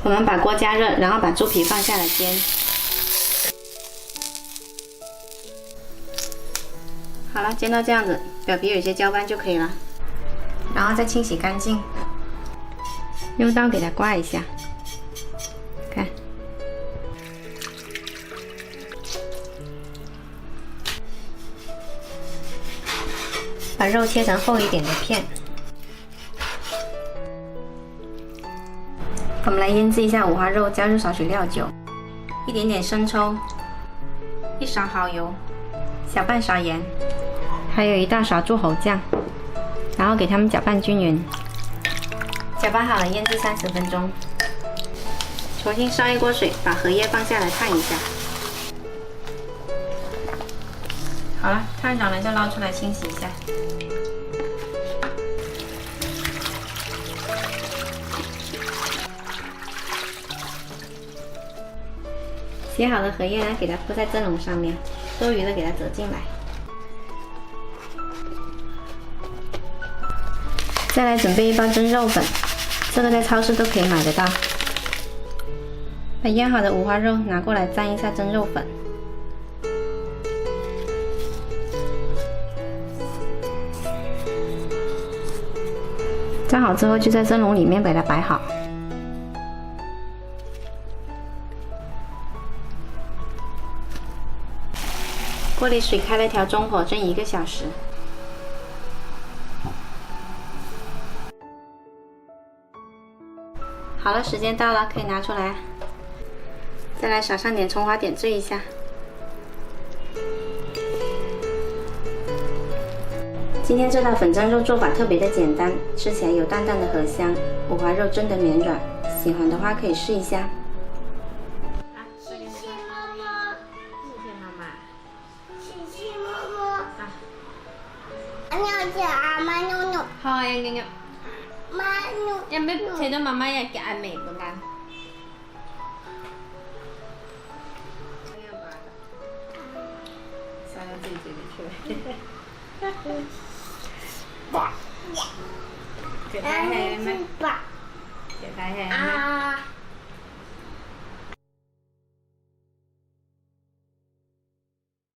我们把锅加热，然后把猪皮放下来煎。好了，煎到这样子，表皮有些焦斑就可以了。然后再清洗干净，用刀给它刮一下，看。把肉切成厚一点的片。我们来腌制一下五花肉，加入少许料酒，一点点生抽，1勺蚝油，小半勺盐，还有1大勺柱侯酱，然后给它们搅拌均匀。搅拌好了，腌制30分钟。重新烧一锅水，把荷叶放下来烫一下。好了，烫软了就捞出来清洗一下。洗好的荷叶呢，给它铺在蒸笼上面，多余的给它折进来。再来准备一包蒸肉粉，这个在超市都可以买得到。把腌好的五花肉拿过来蘸一下蒸肉粉。蘸好之后，就在蒸笼里面把它摆好。锅里水开了，调中火蒸1个小时。好了，时间到了，可以拿出来。再来撒上点葱花，点缀一下。今天这道粉蒸肉做法特别的简单，吃起来有淡淡的荷香，五花肉蒸得绵软，喜欢的话可以试一下。谢谢妈妈，谢谢妈妈。谢谢妈妈。안녕하세요, 마누누. 好，양양양。 마누. em biết thấy đâu mamá ya cái ăn mì của bạn. Sao nó gì gì chơi? Cái thái hay em. Cái thái hay em.